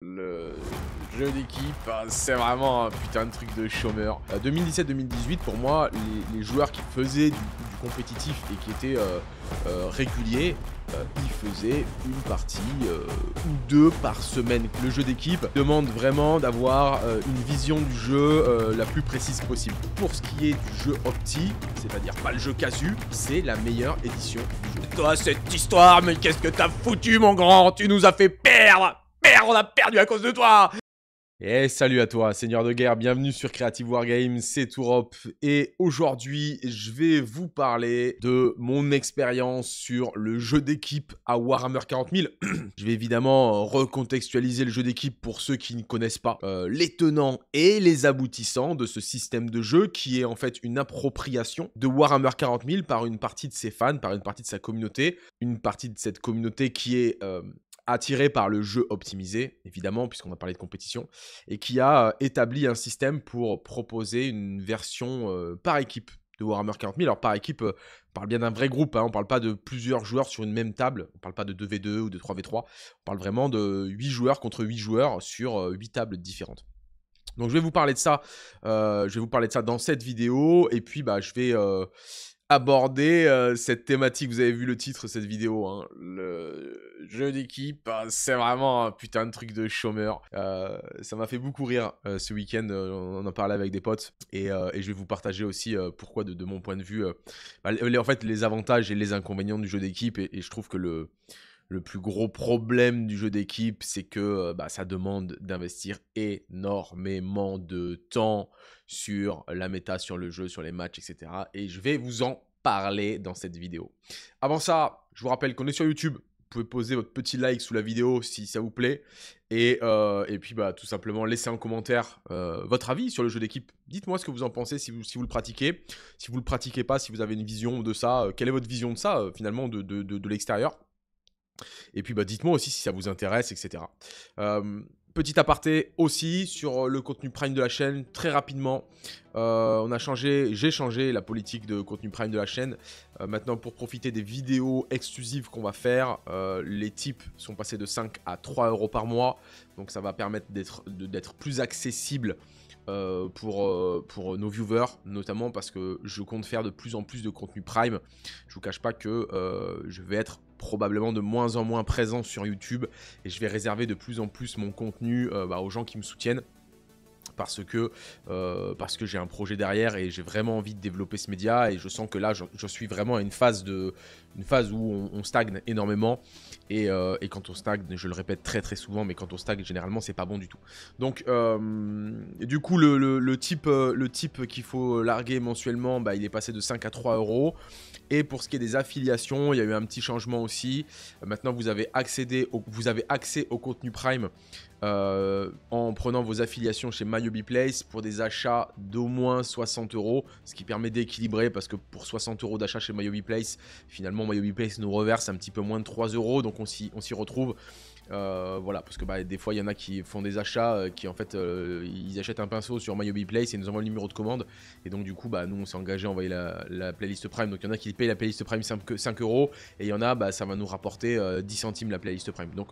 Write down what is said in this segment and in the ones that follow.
Le jeu d'équipe, c'est vraiment un putain de truc de chômeur. 2017-2018, pour moi, les joueurs qui faisaient du compétitif et qui étaient réguliers, ils faisaient une partie ou deux par semaine. Le jeu d'équipe demande vraiment d'avoir une vision du jeu la plus précise possible. Pour ce qui est du jeu Opti, c'est-à-dire pas le jeu casu, c'est la meilleure édition du jeu. Toi, cette histoire, mais qu'est-ce que t'as foutu, mon grand? Tu nous as fait perdre! Merde, on a perdu à cause de toi! Et salut à toi, Seigneur de Guerre, bienvenue sur Creative Wargames, c'est Tourop. Et aujourd'hui, je vais vous parler de mon expérience sur le jeu d'équipe à Warhammer 40 000. Je vais évidemment recontextualiser le jeu d'équipe pour ceux qui ne connaissent pas les tenants et les aboutissants de ce système de jeu qui est en fait une appropriation de Warhammer 40 000 par une partie de ses fans, par une partie de sa communauté. Une partie de cette communauté qui est attiré par le jeu optimisé, évidemment, puisqu'on a parlé de compétition, et qui a établi un système pour proposer une version par équipe de Warhammer 40 000. Alors par équipe, on parle bien d'un vrai groupe, hein, on ne parle pas de plusieurs joueurs sur une même table, on ne parle pas de 2v2 ou de 3v3, on parle vraiment de 8 joueurs contre 8 joueurs sur 8 tables différentes. Donc je vais vous parler de ça, dans cette vidéo, et puis je vais aborder cette thématique. Vous avez vu le titre de cette vidéo, hein. Le jeu d'équipe, c'est vraiment un putain de truc de chômeur. Ça m'a fait beaucoup rire ce week-end, on en parlait avec des potes, et je vais vous partager aussi pourquoi de mon point de vue, en fait les avantages et les inconvénients du jeu d'équipe, et je trouve que le plus gros problème du jeu d'équipe, c'est que ça demande d'investir énormément de temps sur la méta, sur le jeu, sur les matchs, etc. Et je vais vous en parler dans cette vidéo. Avant ça, je vous rappelle qu'on est sur YouTube. Vous pouvez poser votre petit like sous la vidéo si ça vous plaît. Et puis tout simplement laissez en commentaire votre avis sur le jeu d'équipe. Dites-moi ce que vous en pensez si vous le pratiquez. Si vous ne le pratiquez pas, si vous avez une vision de ça, quelle est votre vision de ça finalement de l'extérieur. Et puis dites-moi aussi si ça vous intéresse, etc. Petit aparté aussi sur le contenu Prime de la chaîne, très rapidement. J'ai changé la politique de contenu Prime de la chaîne. Maintenant, pour profiter des vidéos exclusives qu'on va faire, les tips sont passés de 5 à 3 € par mois. Donc ça va permettre d'être plus accessible pour nos viewers, notamment parce que je compte faire de plus en plus de contenu Prime. Je vous cache pas que je vais être probablement de moins en moins présent sur YouTube et je vais réserver de plus en plus mon contenu aux gens qui me soutiennent. Parce que j'ai un projet derrière et j'ai vraiment envie de développer ce média, et je sens que là je suis vraiment à une phase où on stagne énormément, et quand on stagne, je le répète très très souvent, mais quand on stagne généralement c'est pas bon du tout. Donc du coup le type qu'il faut larguer mensuellement, il est passé de 5 à 3 €. Et pour ce qui est des affiliations, il y a eu un petit changement aussi. Maintenant vous avez accès au contenu Prime en prenant vos affiliations chez MyHobbyPlace pour des achats d'au moins 60 €, ce qui permet d'équilibrer, parce que pour 60 € d'achat chez MyHobbyPlace, finalement MyHobbyPlace nous reverse un petit peu moins de 3 € donc on s'y retrouve. Voilà, parce que des fois il y en a qui font des achats qui en fait ils achètent un pinceau sur MyHobbyPlace et ils nous envoient le numéro de commande, et donc du coup nous on s'est engagé à envoyer la playlist Prime. Donc il y en a qui payent la playlist Prime 5 €, et il y en a ça va nous rapporter 10 centimes la playlist Prime. Donc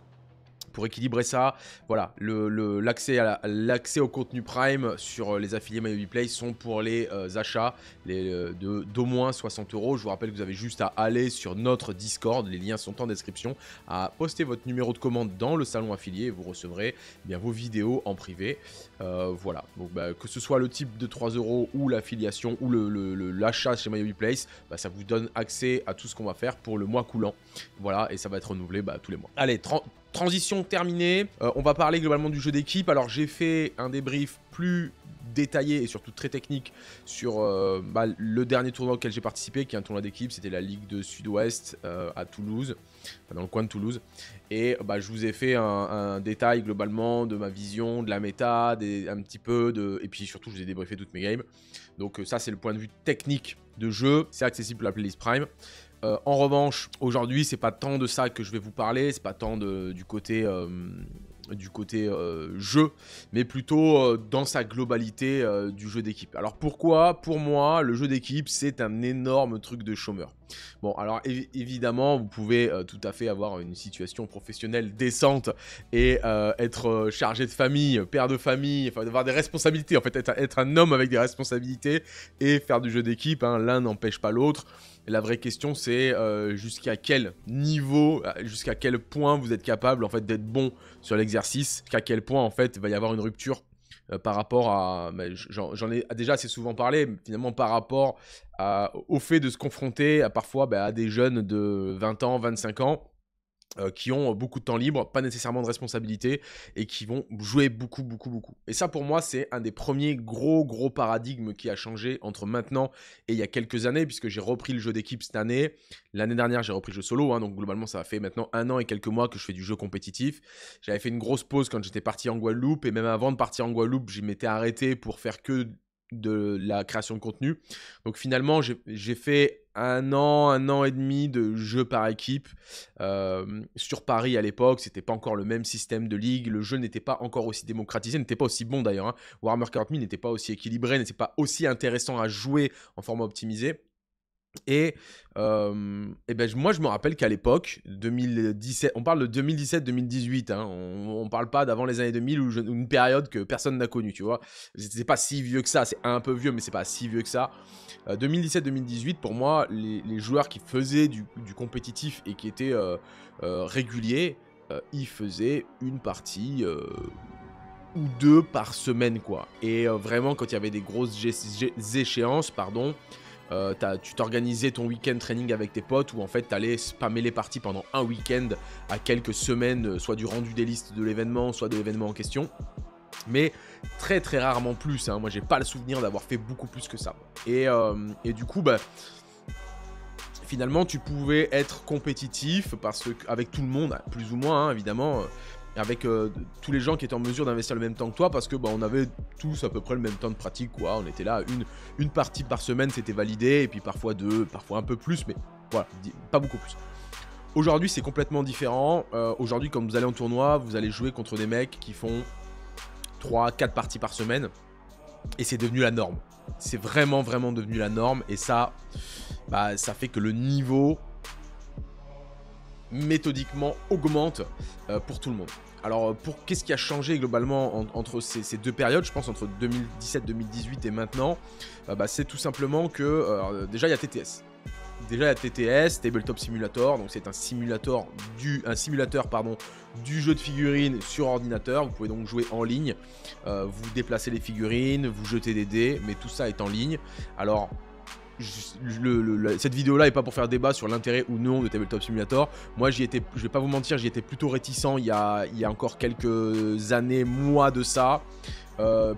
pour équilibrer ça, voilà, l'accès au contenu Prime sur les affiliés MyHobbyPlace sont pour les achats d'au moins 60 €. Je vous rappelle que vous avez juste à aller sur notre Discord, les liens sont en description, à poster votre numéro de commande dans le salon affilié, et vous recevrez vos vidéos en privé. Voilà, donc que ce soit le type de 3 € ou l'affiliation ou l'achat chez MyHobbyPlace, ça vous donne accès à tout ce qu'on va faire pour le mois coulant. Voilà, et ça va être renouvelé tous les mois. Allez, transition terminée, on va parler globalement du jeu d'équipe. Alors j'ai fait un débrief plus détaillé et surtout très technique sur le dernier tournoi auquel j'ai participé, qui est un tournoi d'équipe, c'était la Ligue de Sud-Ouest à Toulouse, dans le coin de Toulouse. Et je vous ai fait un détail globalement de ma vision, de la méta, un petit peu et puis surtout je vous ai débriefé toutes mes games. Donc ça c'est le point de vue technique de jeu, c'est accessible à la playlist Prime. En revanche, aujourd'hui, c'est pas tant de ça que je vais vous parler, c'est pas tant du côté du côté jeu, mais plutôt dans sa globalité du jeu d'équipe. Alors pourquoi? Pour moi, le jeu d'équipe, c'est un énorme truc de chômeur. Bon, alors évidemment, vous pouvez tout à fait avoir une situation professionnelle décente et être chargé de famille, père de famille, enfin avoir des responsabilités, en fait être un homme avec des responsabilités et faire du jeu d'équipe, hein, l'un n'empêche pas l'autre. La vraie question, c'est jusqu'à quel niveau, jusqu'à quel point vous êtes capable en fait d'être bon sur l'exercice, qu'à quel point en fait il va y avoir une rupture par rapport à, j'en ai déjà assez souvent parlé, mais finalement par rapport au fait de se confronter à parfois à des jeunes de 20 ans, 25 ans, qui ont beaucoup de temps libre, pas nécessairement de responsabilité, et qui vont jouer beaucoup. Et ça, pour moi, c'est un des premiers gros paradigmes qui a changé entre maintenant et il y a quelques années, puisque j'ai repris le jeu d'équipe cette année. L'année dernière, j'ai repris le jeu solo, hein, donc globalement, ça fait maintenant 1 an et quelques mois que je fais du jeu compétitif. J'avais fait une grosse pause quand j'étais parti en Guadeloupe, et même avant de partir en Guadeloupe, je m'étais arrêté pour faire que de la création de contenu. Donc finalement, j'ai fait 1 an et demi de jeu par équipe sur Paris à l'époque. C'était pas encore le même système de ligue, le jeu n'était pas encore aussi démocratisé, n'était pas aussi bon d'ailleurs, hein. Warhammer 40 000 n'était pas aussi équilibré, n'était pas aussi intéressant à jouer en format optimisé. Et moi je me rappelle qu'à l'époque 2017, on parle de 2017-2018, hein, on parle pas d'avant les années 2000 ou une période que personne n'a connue, tu vois. C'est pas si vieux que ça, c'est un peu vieux mais c'est pas si vieux que ça. 2017-2018 pour moi, les joueurs qui faisaient du compétitif et qui étaient réguliers, ils faisaient une partie ou 2 par semaine quoi. Et vraiment quand il y avait des grosses échéances, pardon, tu t'organisais ton week-end training avec tes potes où en fait t'allais spammer les parties pendant un week-end à quelques semaines, soit du rendu des listes de l'événement, soit de l'événement en question. Mais très rarement plus, hein. Moi j'ai pas le souvenir d'avoir fait beaucoup plus que ça. Et du coup finalement tu pouvais être compétitif parce que, avec tout le monde, plus ou moins hein, évidemment, avec tous les gens qui étaient en mesure d'investir le même temps que toi, parce que on avait tous à peu près le même temps de pratique quoi. On était là, une partie par semaine c'était validé, et puis parfois 2, parfois un peu plus, mais voilà, pas beaucoup plus. Aujourd'hui c'est complètement différent. Aujourd'hui quand vous allez en tournoi, vous allez jouer contre des mecs qui font 3-4 parties par semaine, et c'est devenu la norme. C'est vraiment devenu la norme, et ça, ça fait que le niveau méthodiquement augmente pour tout le monde. Alors, qu'est-ce qui a changé globalement entre ces 2 périodes, je pense entre 2017-2018 et maintenant, c'est tout simplement que déjà il y a TTS. Déjà il y a TTS, Tabletop Simulator, donc c'est un simulateur du jeu de figurines sur ordinateur. Vous pouvez donc jouer en ligne, vous déplacez les figurines, vous jetez des dés, mais tout ça est en ligne. Alors, cette vidéo là est pas pour faire débat sur l'intérêt ou non de Tabletop Simulator. Moi j'y étais, je vais pas vous mentir, j'y étais plutôt réticent il y a encore quelques années, mois de ça.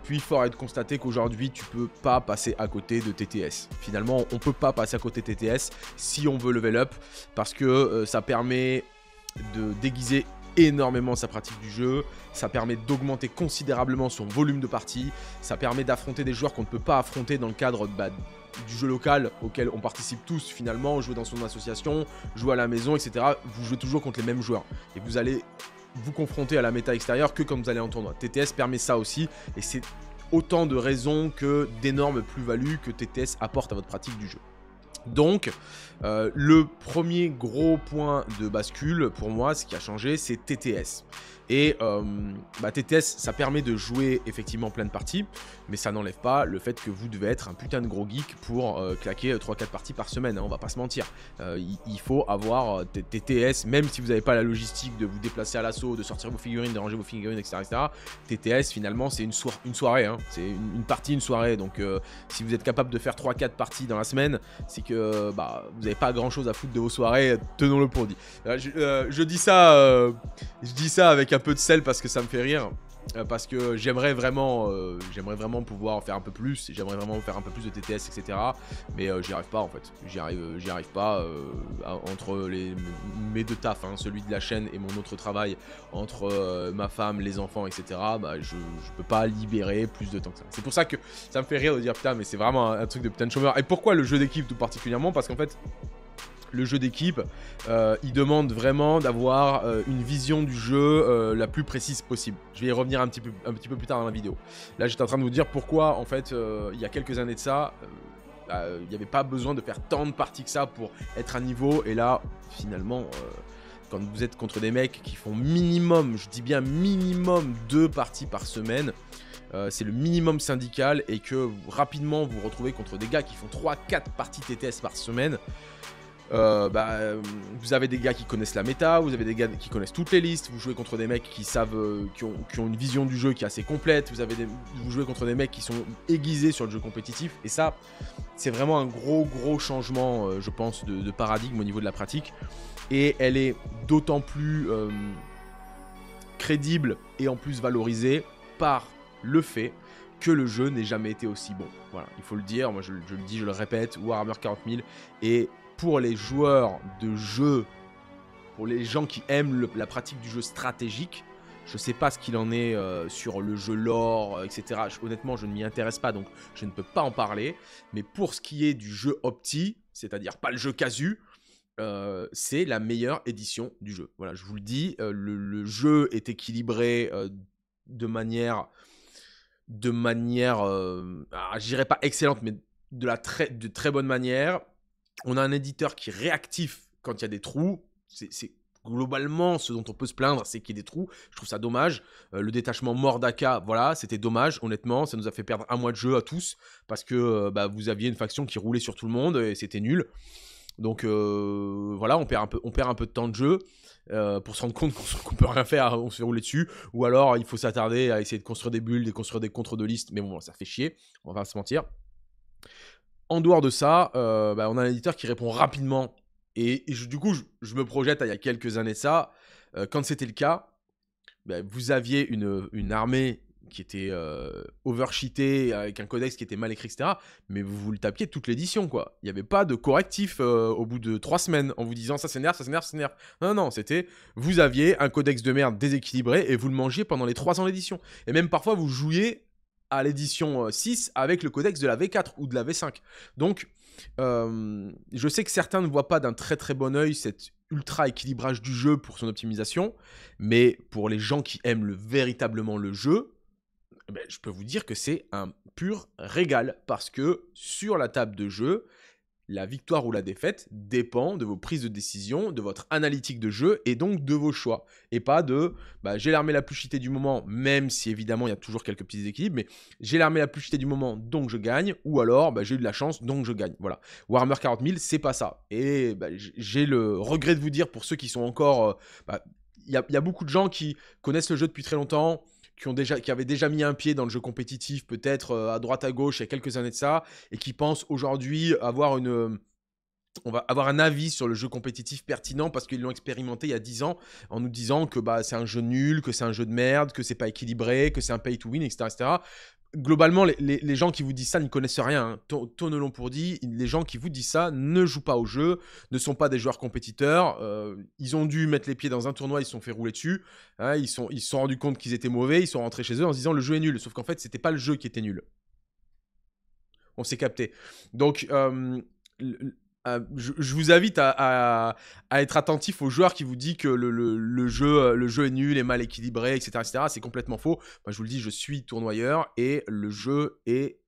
Puis fort est de constater qu'aujourd'hui tu peux pas passer à côté de TTS. Finalement on peut pas passer à côté de TTS si on veut level up, parce que ça permet de déguiser énormément sa pratique du jeu, ça permet d'augmenter considérablement son volume de parties, ça permet d'affronter des joueurs qu'on ne peut pas affronter dans le cadre du jeu local auquel on participe tous finalement, jouer dans son association, jouer à la maison, etc. Vous jouez toujours contre les mêmes joueurs et vous allez vous confronter à la méta extérieure que quand vous allez en tournoi. TTS permet ça aussi, et c'est autant de raisons que d'énormes plus-values que TTS apporte à votre pratique du jeu. Donc, le premier gros point de bascule pour moi, ce qui a changé, c'est TTS. Et TTS, ça permet de jouer effectivement plein de parties, mais ça n'enlève pas le fait que vous devez être un putain de gros geek pour claquer 3-4 parties par semaine, hein, on va pas se mentir. Il faut avoir TTS, même si vous n'avez pas la logistique de vous déplacer à l'assaut, de sortir vos figurines, de ranger vos figurines, etc. TTS, finalement, c'est une soirée, hein. C'est une partie, une soirée. Donc, si vous êtes capable de faire 3-4 parties dans la semaine, c'est que vous n'avez pas grand chose à foutre de vos soirées, tenons-le pour dit. Je dis ça avec un peu de sel parce que ça me fait rire, parce que j'aimerais vraiment pouvoir faire un peu plus, j'aimerais vraiment faire un peu plus de TTS, etc. Mais j'y arrive pas en fait, j'y arrive pas entre mes 2 tafs, hein, celui de la chaîne et mon autre travail, entre ma femme, les enfants, etc. Je peux pas libérer plus de temps que ça. C'est pour ça que ça me fait rire de dire putain, mais c'est vraiment un truc de putain de chômeur. Et pourquoi le jeu d'équipe tout particulièrement? Parce qu'en fait, Le jeu d'équipe, il demande vraiment d'avoir une vision du jeu la plus précise possible. Je vais y revenir un petit peu plus tard dans la vidéo. Là, j'étais en train de vous dire pourquoi, en fait, il y a quelques années de ça, il n'y avait pas besoin de faire tant de parties que ça pour être à niveau. Et là, finalement, quand vous êtes contre des mecs qui font minimum, je dis bien minimum 2 parties par semaine, c'est le minimum syndical, et que rapidement vous vous retrouvez contre des gars qui font 3-4 parties TTS par semaine. Vous avez des gars qui connaissent la méta, vous avez des gars qui connaissent toutes les listes, vous jouez contre des mecs qui savent, qui ont une vision du jeu qui est assez complète, vous jouez contre des mecs qui sont aiguisés sur le jeu compétitif, et ça, c'est vraiment un gros changement, je pense, de paradigme au niveau de la pratique, et elle est d'autant plus crédible et en plus valorisée par le fait que le jeu n'ait jamais été aussi bon. Voilà, il faut le dire, moi je le dis, je le répète, Warhammer 40 000 est, pour les joueurs de jeu, pour les gens qui aiment la pratique du jeu stratégique, je sais pas ce qu'il en est sur le jeu lore, etc. Honnêtement, je ne m'y intéresse pas, donc je ne peux pas en parler. Mais pour ce qui est du jeu opti, c'est-à-dire pas le jeu casu, c'est la meilleure édition du jeu. Voilà, je vous le dis, le jeu est équilibré de manière, je dirais pas excellente, mais de très bonne manière. On a un éditeur qui est réactif quand il y a des trous. C'est globalement ce dont on peut se plaindre, c'est qu'il y ait des trous. Je trouve ça dommage. Le détachement Mordaka, voilà, c'était dommage, honnêtement. Ça nous a fait perdre un mois de jeu à tous, parce que vous aviez une faction qui roulait sur tout le monde et c'était nul. Donc voilà, on perd un peu de temps de jeu pour se rendre compte qu'on peut rien faire, on se fait rouler dessus. Ou alors il faut s'attarder à essayer de construire des bulles, de construire des contres de liste. Mais bon, ça fait chier, on va pas se mentir. En dehors de ça, on a un éditeur qui répond rapidement. Et du coup, je me projette à il y a quelques années de ça. Quand c'était le cas, vous aviez une armée qui était overcheatée, avec un codex qui était mal écrit, etc. Mais vous le tapiez toute l'édition, quoi. Il n'y avait pas de correctif au bout de 3 semaines en vous disant ça s'énerve, ça s'énerve, ça s'énerve. Non, c'était vous aviez un codex de merde déséquilibré et vous le mangiez pendant les 3 ans d'édition. Et même parfois, vous jouiez à l'édition 6 avec le codex de la V4 ou de la V5. Donc, je sais que certains ne voient pas d'un très bon œil cet ultra équilibrage du jeu pour son optimisation, mais pour les gens qui aiment véritablement le jeu, je peux vous dire que c'est un pur régal, parce que sur la table de jeu, la victoire ou la défaite dépend de vos prises de décision, de votre analytique de jeu et donc de vos choix. Et pas de j'ai l'armée la plus cheatée du moment, même si évidemment il y a toujours quelques petits déséquilibres, mais j'ai l'armée la plus cheatée du moment donc je gagne, ou alors j'ai eu de la chance donc je gagne. Voilà. Warhammer 40 000, c'est pas ça. Et j'ai le regret de vous dire, pour ceux qui sont encore. Il y a beaucoup de gens qui connaissent le jeu depuis très longtemps, qui avaient déjà mis un pied dans le jeu compétitif, peut-être à droite à gauche il y a quelques années de ça, et qui pensent aujourd'hui avoir un avis sur le jeu compétitif pertinent parce qu'ils l'ont expérimenté il y a 10 ans, en nous disant que c'est un jeu nul, que c'est un jeu de merde, que c'est pas équilibré, que c'est un pay to win, etc. etc. Globalement, les gens qui vous disent ça n'y connaissent rien. Tonne l'ont pour dit, les gens qui vous disent ça ne jouent pas au jeu, ne sont pas des joueurs compétiteurs. Ils ont dû mettre les pieds dans un tournoi, ils se sont fait rouler dessus. Hein, ils se sont rendus compte qu'ils étaient mauvais, ils sont rentrés chez eux en se disant le jeu est nul. Sauf qu'en fait, c'était pas le jeu qui était nul. On s'est capté. Donc, je vous invite à être attentif aux joueurs qui vous disent que le jeu est nul, est mal équilibré, etc. etc. C'est complètement faux. Moi, je vous le dis, je suis tournoyeur et le jeu est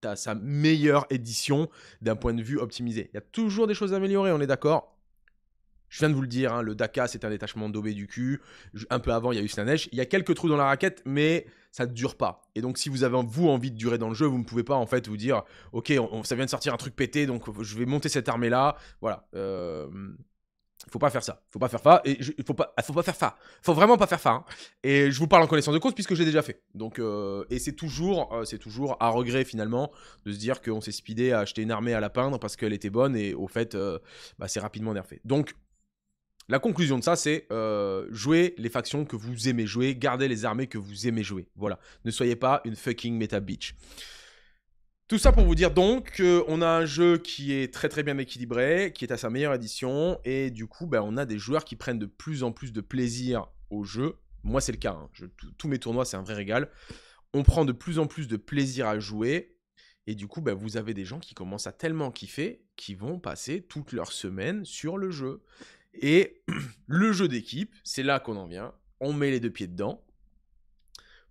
à sa meilleure édition d'un point de vue optimisé. Il y a toujours des choses à améliorer, on est d'accord ? Je viens de vous le dire, hein, le Daka, c'est un détachement daubé du cul. Un peu avant, il y a eu Slanesh. Il y a quelques trous dans la raquette, mais ça ne dure pas. Et donc, si vous avez envie de durer dans le jeu, vous ne pouvez pas en fait vous dire « Ok, ça vient de sortir un truc pété, donc je vais monter cette armée-là. » Voilà. Faut pas faire ça. Faut pas faire ça. Et faut pas faire ça. Faut vraiment pas faire ça. Hein. Et je vous parle en connaissance de cause puisque je l'ai déjà fait. Donc, et c'est toujours à regret finalement de se dire qu'on s'est speedé à acheter une armée à la peindre parce qu'elle était bonne et au fait, c'est rapidement nerfé. Donc, la conclusion de ça, c'est jouer les factions que vous aimez jouer, gardez les armées que vous aimez jouer. Voilà. Ne soyez pas une fucking meta bitch. Tout ça pour vous dire donc qu'on a un jeu qui est très bien équilibré, qui est à sa meilleure édition, et du coup, on a des joueurs qui prennent de plus en plus de plaisir au jeu. Moi, c'est le cas. Hein. Tous mes tournois, c'est un vrai régal. On prend de plus en plus de plaisir à jouer, Et du coup, bah, vous avez des gens qui commencent à tellement kiffer, qui vont passer toute leur semaine sur le jeu. Et le jeu d'équipe, c'est là qu'on en vient. On met les deux pieds dedans.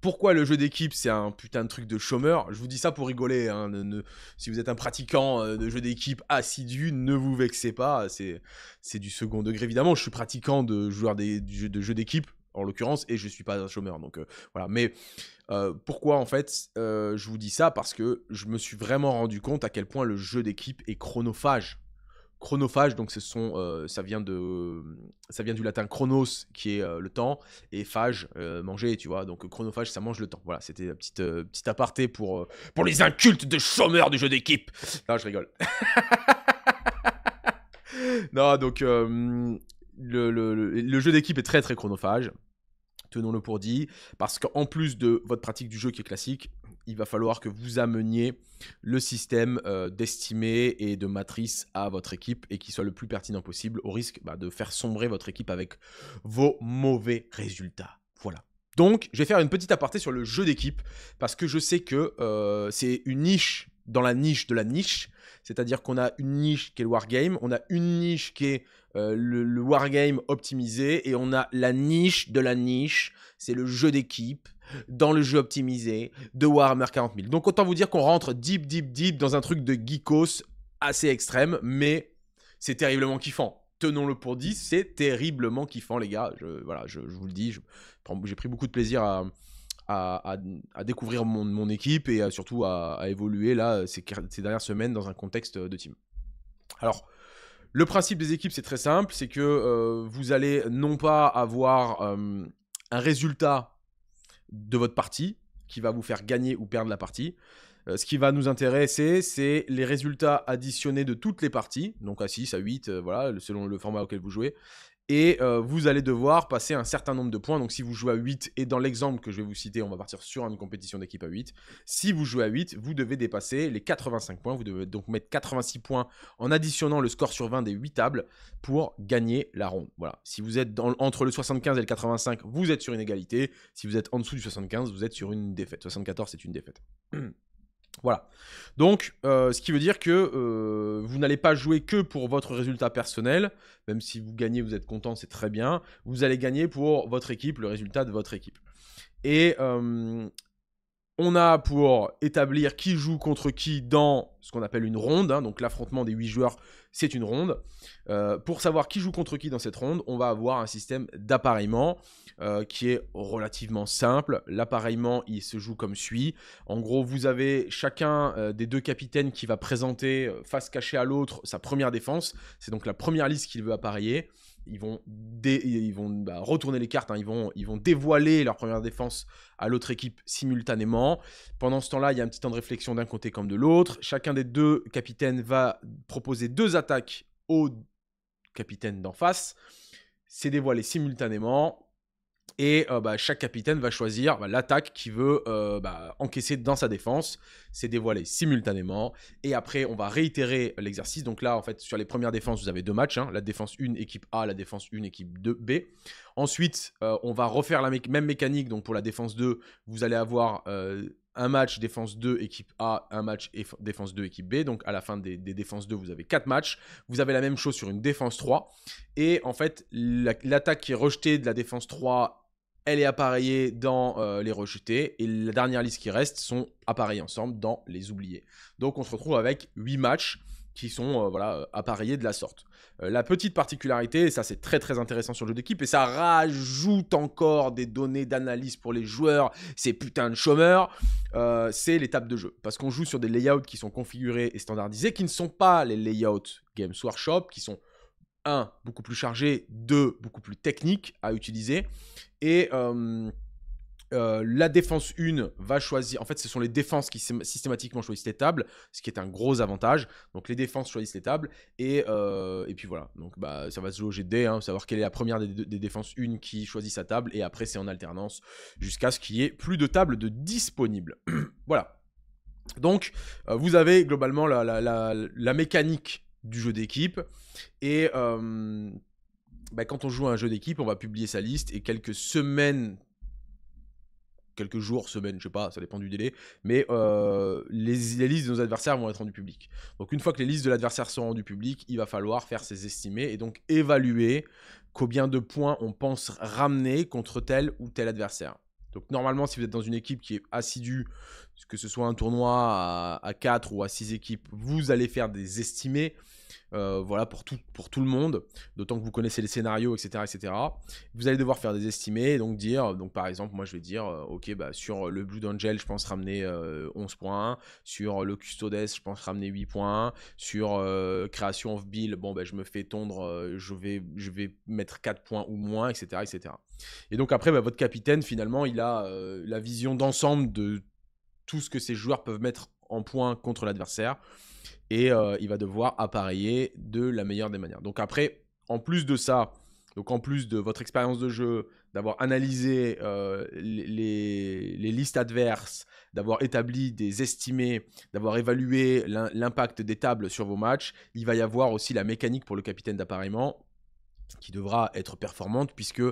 Pourquoi le jeu d'équipe, c'est un putain de truc de chômeur? Je vous dis ça pour rigoler. Hein. Si vous êtes un pratiquant de jeu d'équipe assidu, ne vous vexez pas. C'est du second degré. Évidemment, je suis pratiquant de jeux d'équipe, en l'occurrence, et je suis pas un chômeur. Donc voilà. Mais pourquoi, en fait, je vous dis ça? Parce que je me suis vraiment rendu compte à quel point le jeu d'équipe est chronophage. Chronophage, donc ça vient du latin chronos, qui est le temps, et phage, manger, tu vois. Donc chronophage, ça mange le temps. Voilà, c'était un petit aparté pour les incultes de chômeurs du jeu d'équipe. Non, je rigole. Non, donc le jeu d'équipe est très très chronophage. Tenons-le pour dit, parce qu'en plus de votre pratique du jeu qui est classique, il va falloir que vous ameniez le système d'estimé et de matrice à votre équipe et qu'il soit le plus pertinent possible, au risque de faire sombrer votre équipe avec vos mauvais résultats. Voilà. Donc, je vais faire une petite aparté sur le jeu d'équipe, parce que je sais que c'est une niche dans la niche de la niche, c'est-à-dire qu'on a une niche qui est le wargame, on a une niche qui est le wargame optimisé, et on a la niche de la niche, c'est le jeu d'équipe dans le jeu optimisé de Warhammer 40 000. Donc autant vous dire qu'on rentre deep dans un truc de geekos assez extrême, mais c'est terriblement kiffant. Tenons-le pour dit, c'est terriblement kiffant, les gars. Je vous le dis, j'ai pris beaucoup de plaisir à découvrir mon équipe et surtout à évoluer là ces dernières semaines dans un contexte de team. Alors, le principe des équipes, c'est très simple, c'est que vous allez non pas avoir un résultat de votre partie qui va vous faire gagner ou perdre la partie. Ce qui va nous intéresser, c'est les résultats additionnés de toutes les parties, donc à 6, à 8, voilà, selon le format auquel vous jouez. Et vous allez devoir passer un certain nombre de points. Donc si vous jouez à 8, et dans l'exemple que je vais vous citer, on va partir sur une compétition d'équipe à 8. Si vous jouez à 8, vous devez dépasser les 85 points. Vous devez donc mettre 86 points en additionnant le score sur 20 des 8 tables pour gagner la ronde. Voilà. Si vous êtes entre le 75 et le 85, vous êtes sur une égalité. Si vous êtes en dessous du 75, vous êtes sur une défaite. 74, c'est une défaite. Voilà. Donc, ce qui veut dire que vous n'allez pas jouer que pour votre résultat personnel. Même si vous gagnez, vous êtes content, c'est très bien. Vous allez gagner pour votre équipe, le résultat de votre équipe. Et on a pour établir qui joue contre qui dans ce qu'on appelle une ronde. Hein, donc, l'affrontement des 8 joueurs, c'est une ronde. Pour savoir qui joue contre qui dans cette ronde, on va avoir un système d'appareillement qui est relativement simple. L'appareillement, il se joue comme suit. En gros, vous avez chacun des deux capitaines qui va présenter face cachée à l'autre sa première défense. C'est donc la première liste qu'il veut appareiller. Ils vont retourner les cartes, hein. Ils vont dévoiler leur première défense à l'autre équipe simultanément. Pendant ce temps-là, il y a un petit temps de réflexion d'un côté comme de l'autre. Chacun des deux capitaines va proposer 2 attaques au capitaine d'en face. C'est dévoilé simultanément. Et chaque capitaine va choisir l'attaque qu'il veut encaisser dans sa défense. C'est dévoilé simultanément. Et après, on va réitérer l'exercice. Donc là, en fait, sur les premières défenses, vous avez 2 matchs. Hein, la défense 1, équipe A, la défense 1, équipe 2, B. Ensuite, on va refaire la même mécanique. Donc pour la défense 2, vous allez avoir un match défense 2, équipe A, un match défense 2, équipe B. Donc à la fin des défenses 2, vous avez 4 matchs. Vous avez la même chose sur une défense 3. Et en fait, l'attaque qui est rejetée de la défense 3, elle est appareillée dans les rejetés. Et la dernière liste qui reste sont appareillés ensemble dans les oubliés. Donc on se retrouve avec 8 matchs qui sont appareillés de la sorte. La petite particularité, et ça c'est très très intéressant sur le jeu d'équipe, et ça rajoute encore des données d'analyse pour les joueurs, ces putains de chômeurs, c'est les tables de jeu. Parce qu'on joue sur des layouts qui sont configurés et standardisés, qui ne sont pas les layouts Games Workshop, qui sont 1, beaucoup plus chargés, 2, beaucoup plus techniques à utiliser. Et la défense 1 va choisir... En fait, ce sont les défenses qui systématiquement choisissent les tables, ce qui est un gros avantage. Donc, les défenses choisissent les tables. Et puis voilà. Donc, ça va se jouer au jet de dés, hein, savoir quelle est la première des défenses 1 qui choisit sa table. Et après, c'est en alternance jusqu'à ce qu'il y ait plus de tables de disponibles. Voilà. Donc, vous avez globalement la mécanique du jeu d'équipe. Et quand on joue à un jeu d'équipe, on va publier sa liste et quelques semaines quelques jours, semaines, je sais pas, ça dépend du délai, mais les listes de nos adversaires vont être rendues publiques. Donc une fois que les listes de l'adversaire sont rendues publiques, il va falloir faire ses estimés et donc évaluer combien de points on pense ramener contre tel ou tel adversaire. Donc normalement, si vous êtes dans une équipe qui est assidue, que ce soit un tournoi à 4 ou à 6 équipes, vous allez faire des estimés. Voilà, pour tout le monde, d'autant que vous connaissez les scénarios, etc., etc. Vous allez devoir faire des estimés, donc dire, donc par exemple, moi je vais dire, ok, bah, sur le Blood Angel, je pense ramener 11 points, sur le Custodes, je pense ramener 8 points, sur Creation of Bill, bon, bah, je me fais tondre, je vais mettre 4 points ou moins, etc., etc. Et donc après, bah, votre capitaine, finalement, il a la vision d'ensemble de tout ce que ces joueurs peuvent mettre en points contre l'adversaire. Et il va devoir appareiller de la meilleure des manières. Donc après, en plus de ça, donc en plus de votre expérience de jeu, d'avoir analysé les listes adverses, d'avoir établi des estimés, d'avoir évalué l'impact des tables sur vos matchs, il va y avoir aussi la mécanique pour le capitaine d'appareillement qui devra être performante puisque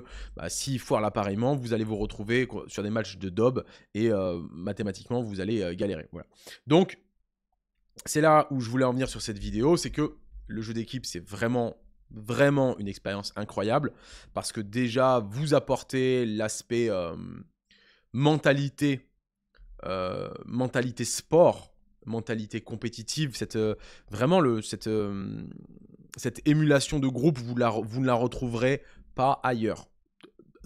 s'il foire l'appareillement, vous allez vous retrouver sur des matchs de daube et mathématiquement, vous allez galérer. Voilà. Donc, c'est là où je voulais en venir sur cette vidéo, c'est que le jeu d'équipe, c'est vraiment une expérience incroyable parce que déjà, vous apportez l'aspect mentalité sport, mentalité compétitive, cette émulation de groupe, vous ne la retrouverez pas ailleurs.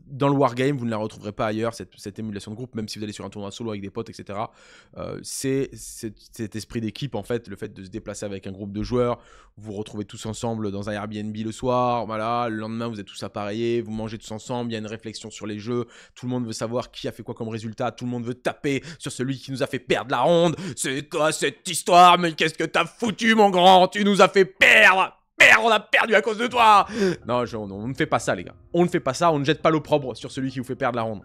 Dans le wargame, vous ne la retrouverez pas ailleurs, cette émulation de groupe, même si vous allez sur un tournoi solo avec des potes, etc. C'est cet esprit d'équipe, en fait, le fait de se déplacer avec un groupe de joueurs, vous vous retrouvez tous ensemble dans un Airbnb le soir, voilà, le lendemain, vous êtes tous appareillés, vous mangez tous ensemble, il y a une réflexion sur les jeux, tout le monde veut savoir qui a fait quoi comme résultat, tout le monde veut taper sur celui qui nous a fait perdre la ronde. C'est quoi cette histoire? Mais qu'est-ce que t'as foutu, mon grand? Tu nous as fait perdre! Merde, on a perdu à cause de toi! Non, on ne fait pas ça, les gars. On ne fait pas ça, on ne jette pas l'opprobre sur celui qui vous fait perdre la ronde.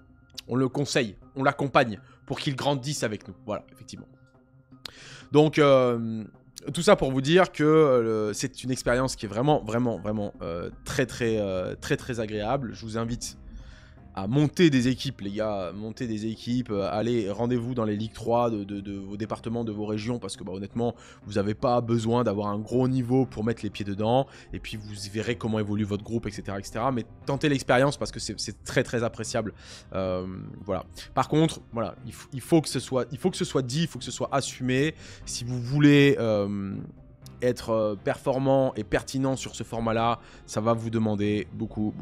On le conseille, on l'accompagne pour qu'il grandisse avec nous. Voilà, effectivement. Donc, tout ça pour vous dire que c'est une expérience qui est vraiment très agréable. Je vous invite à monter des équipes, les gars, monter des équipes, allez, rendez-vous dans les Ligues 3 de vos départements, de vos régions, parce que honnêtement, vous n'avez pas besoin d'avoir un gros niveau pour mettre les pieds dedans, et puis vous verrez comment évolue votre groupe, etc. mais tentez l'expérience, parce que c'est très appréciable. Voilà. Par contre, voilà, il faut que ce soit dit, il faut que ce soit assumé. Si vous voulez être performant et pertinent sur ce format-là, ça va vous demander beaucoup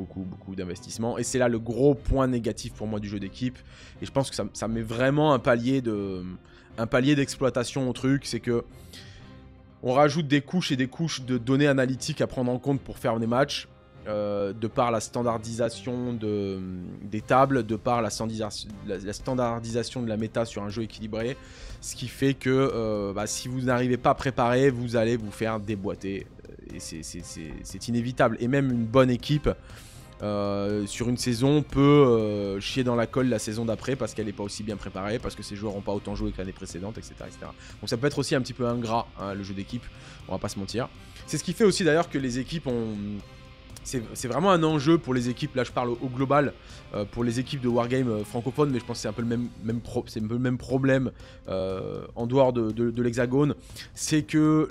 d'investissement. Et c'est là le gros point négatif pour moi du jeu d'équipe. Et je pense que ça met vraiment un palier d'exploitation au truc. C'est que on rajoute des couches et des couches de données analytiques à prendre en compte pour faire des matchs. De par la standardisation des tables, de par la standardisation de la méta sur un jeu équilibré, ce qui fait que si vous n'arrivez pas à préparer, vous allez vous faire déboîter, et c'est inévitable. Et même une bonne équipe sur une saison peut chier dans la colle la saison d'après parce qu'elle n'est pas aussi bien préparée, parce que ses joueurs n'ont pas autant joué que l'année précédente, etc., etc. Donc ça peut être aussi un petit peu ingrat, hein, le jeu d'équipe, on va pas se mentir. C'est ce qui fait aussi d'ailleurs que les équipes ont... C'est vraiment un enjeu pour les équipes, là je parle au global, pour les équipes de Wargame francophones, mais je pense que c'est un peu le même problème en dehors de l'hexagone, c'est que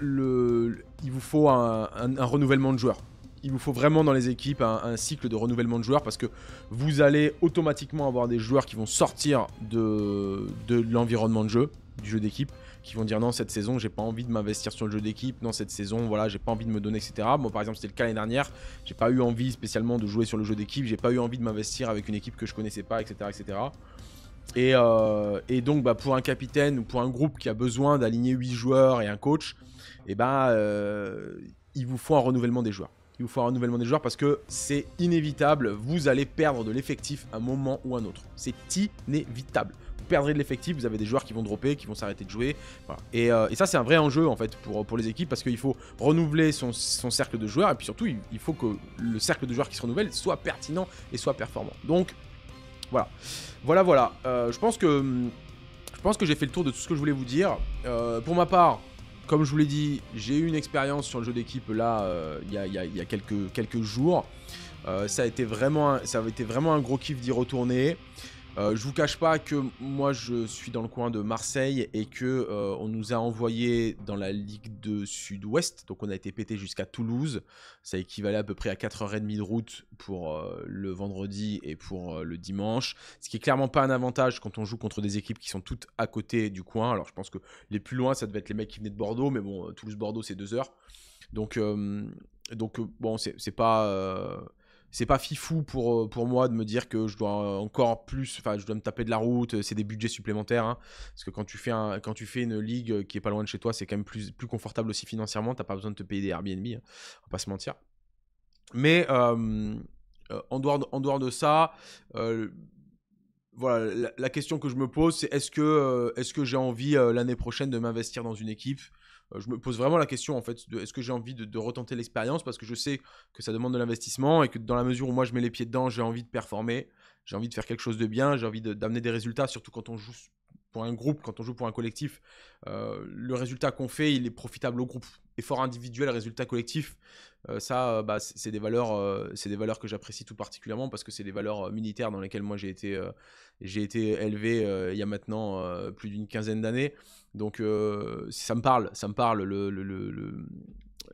il vous faut un renouvellement de joueurs. Il vous faut vraiment dans les équipes un cycle de renouvellement de joueurs, parce que vous allez automatiquement avoir des joueurs qui vont sortir de l'environnement de jeu, du jeu d'équipe, qui vont dire non, cette saison j'ai pas envie de m'investir sur le jeu d'équipe, non, cette saison voilà, j'ai pas envie de me donner, etc. Moi par exemple c'était le cas l'année dernière, j'ai pas eu envie spécialement de jouer sur le jeu d'équipe, j'ai pas eu envie de m'investir avec une équipe que je connaissais pas, etc., etc. Et donc pour un capitaine ou pour un groupe qui a besoin d'aligner 8 joueurs et un coach, et il vous faut un renouvellement des joueurs. Il vous faut un renouvellement des joueurs parce que c'est inévitable, vous allez perdre de l'effectif à un moment ou un autre. C'est inévitable. Vous perdrez de l'effectif, vous avez des joueurs qui vont dropper, qui vont s'arrêter de jouer. Voilà. Et ça, c'est un vrai enjeu en fait pour les équipes, parce qu'il faut renouveler son cercle de joueurs, et puis surtout, il faut que le cercle de joueurs qui se renouvelle soit pertinent et soit performant. Donc, voilà. Je pense que j'ai fait le tour de tout ce que je voulais vous dire. Pour ma part, comme je vous l'ai dit, j'ai eu une expérience sur le jeu d'équipe là, il y a quelques jours. Ça avait été vraiment un gros kiff d'y retourner. Je vous cache pas que moi je suis dans le coin de Marseille et que on nous a envoyé dans la Ligue de Sud-Ouest, donc on a été pété jusqu'à Toulouse. Ça équivalait à peu près à 4h30 de route pour le vendredi et pour le dimanche. Ce qui est clairement pas un avantage quand on joue contre des équipes qui sont toutes à côté du coin. Alors je pense que les plus loin ça devait être les mecs qui venaient de Bordeaux, mais bon, Toulouse-Bordeaux c'est 2 heures. Donc bon, c'est pas fifou pour moi de me dire que je dois encore plus, enfin je dois me taper de la route, c'est des budgets supplémentaires, hein, parce que quand tu fais une ligue qui est pas loin de chez toi, c'est quand même plus confortable aussi financièrement, t'as pas besoin de te payer des Airbnb, hein, on va pas se mentir. Mais en dehors de ça, voilà, la question que je me pose, c'est est-ce que j'ai envie l'année prochaine de m'investir dans une équipe? Je me pose vraiment la question en fait, est-ce que j'ai envie de retenter l'expérience, parce que je sais que ça demande de l'investissement et que dans la mesure où moi je mets les pieds dedans, j'ai envie de performer, j'ai envie de faire quelque chose de bien, j'ai envie d'amener des résultats, surtout quand on joue pour un groupe, quand on joue pour un collectif. Le résultat qu'on fait, il est profitable au groupe. Effort individuel, résultat collectif, c'est des valeurs que j'apprécie tout particulièrement, parce que c'est des valeurs militaires dans lesquelles moi j'ai été élevé il y a maintenant plus d'une quinzaine d'années. Donc ça me parle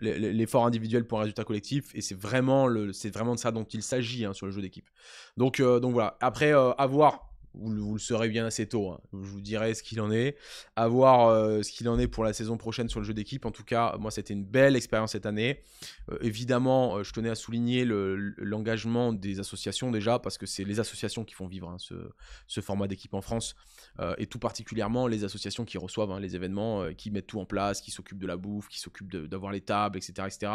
l'effort individuel pour un résultat collectif, et c'est vraiment de ça dont il s'agit, hein, sur le jeu d'équipe. Donc voilà, après à voir. Vous le saurez bien assez tôt, hein. Je vous dirai ce qu'il en est. À voir ce qu'il en est pour la saison prochaine sur le jeu d'équipe. En tout cas, moi, c'était une belle expérience cette année. Évidemment, je tenais à souligner l'engagement des associations déjà, parce que c'est les associations qui font vivre, hein, ce format d'équipe en France. Et tout particulièrement les associations qui reçoivent, hein, les événements, qui mettent tout en place, qui s'occupent de la bouffe, qui s'occupent d'avoir les tables, etc. etc.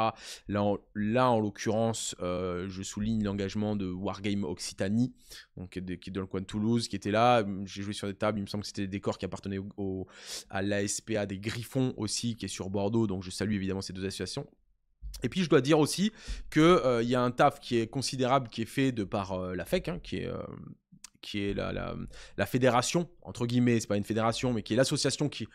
Là, en l'occurrence, je souligne l'engagement de Wargame Occitanie, donc, qui est dans le coin de Toulouse, qui était là. J'ai joué sur des tables, il me semble que c'était des décors qui appartenaient à l'ASPA des Griffons aussi, qui est sur Bordeaux, donc je salue évidemment ces deux associations. Et puis je dois dire aussi qu'il y a un taf qui est considérable qui est fait de par la FEC, hein, qui est la fédération, entre guillemets, c'est pas une fédération, mais qui est l'association qui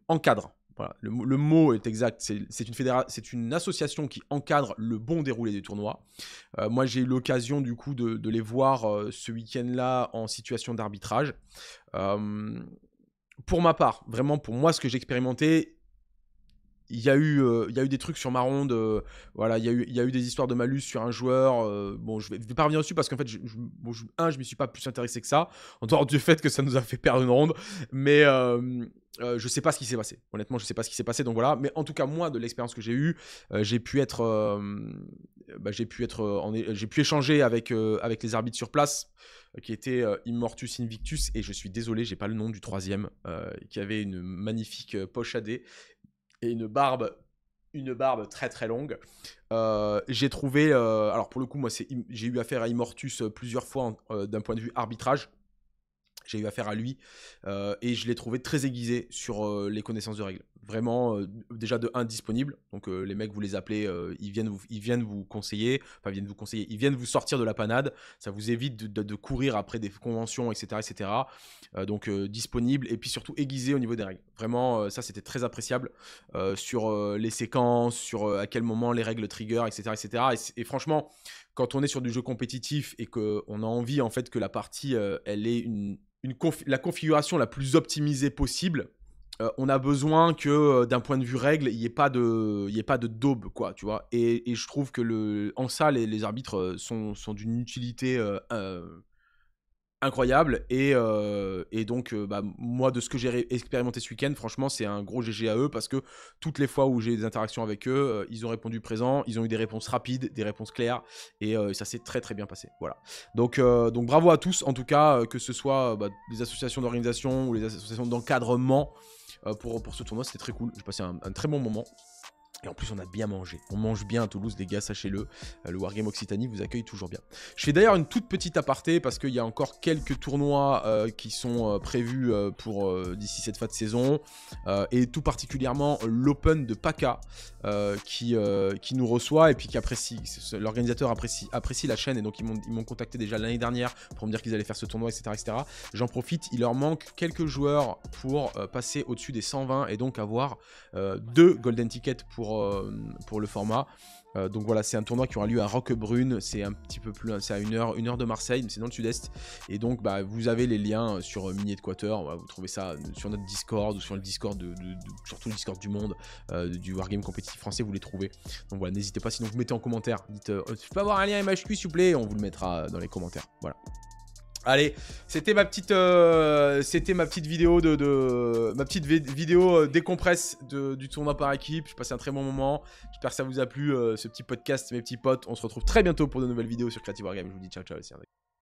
encadre. Voilà, le mot est exact, c'est une association qui encadre le bon déroulé des tournois. Moi, j'ai eu l'occasion du coup de les voir ce week-end-là en situation d'arbitrage. Pour ma part, vraiment pour moi, ce que j'ai expérimenté, il y a eu des trucs sur ma ronde, voilà, il y a eu des histoires de malus sur un joueur. Bon, je vais pas revenir dessus parce qu'en fait, je m'y suis pas plus intéressé que ça, en dehors du fait que ça nous a fait perdre une ronde. Mais je sais pas ce qui s'est passé. Honnêtement, je sais pas ce qui s'est passé. Donc voilà. Mais en tout cas, moi, de l'expérience que j'ai eue, j'ai pu échanger avec les arbitres sur place, qui étaient Immortus Invictus, et je suis désolé, j'ai pas le nom du troisième, qui avait une magnifique poche à dés et une barbe très très longue. J'ai trouvé, alors pour le coup, moi j'ai eu affaire à Immortus plusieurs fois d'un point de vue arbitrage. J'ai eu affaire à lui et je l'ai trouvé très aiguisé sur les connaissances de règles. Vraiment, déjà de 1 disponible. Donc les mecs, vous les appelez, ils viennent vous conseiller. Enfin, ils viennent vous sortir de la panade. Ça vous évite de courir après des conventions, etc. etc. Donc disponible, et puis surtout aiguisé au niveau des règles. Vraiment, ça c'était très appréciable sur les séquences, sur à quel moment les règles trigger, etc. etc. Et franchement, quand on est sur du jeu compétitif et qu'on a envie en fait que la partie elle ait la configuration la plus optimisée possible, on a besoin que d'un point de vue règle, il n'y ait pas de daube, quoi, tu vois. Et je trouve que en ça, les arbitres sont d'une utilité incroyable, et donc moi, de ce que j'ai expérimenté ce week-end, franchement c'est un gros GG à eux, parce que toutes les fois où j'ai eu des interactions avec eux, ils ont répondu présent, ils ont eu des réponses rapides, des réponses claires, et ça s'est très très bien passé. Voilà, donc bravo à tous en tout cas, que ce soit les associations d'organisation ou les associations d'encadrement, pour ce tournoi. C'était très cool, j'ai passé un très bon moment. Et en plus, on a bien mangé. On mange bien à Toulouse, les gars, sachez-le. Le Wargame Occitanie vous accueille toujours bien. Je fais d'ailleurs une toute petite aparté, parce qu'il y a encore quelques tournois qui sont prévus pour d'ici cette fin de saison. Et tout particulièrement l'Open de PACA qui nous reçoit, et puis qui apprécie. L'organisateur apprécie la chaîne, et donc ils m'ont contacté déjà l'année dernière pour me dire qu'ils allaient faire ce tournoi, etc. etc. J'en profite, il leur manque quelques joueurs pour passer au-dessus des 120, et donc avoir 2 golden tickets pour le format. Donc voilà, c'est un tournoi qui aura lieu à Roquebrune, c'est un petit peu plus, c'est à 1 heure de Marseille, mais c'est dans le sud-est. Et donc bah, vous avez les liens sur Mini Équateur, vous trouvez ça sur notre Discord ou sur le Discord surtout le Discord du monde, du Wargame compétitif français, vous les trouvez. Donc voilà, n'hésitez pas, sinon vous mettez en commentaire, dites je peux avoir un lien MHQ s'il vous plaît, on vous le mettra dans les commentaires. Voilà. Allez, c'était ma petite vidéo vidéo décompresse du tournoi par équipe. J'ai passé un très bon moment. J'espère que ça vous a plu ce petit podcast, mes petits potes. On se retrouve très bientôt pour de nouvelles vidéos sur Creative Wargame. Je vous dis ciao ciao.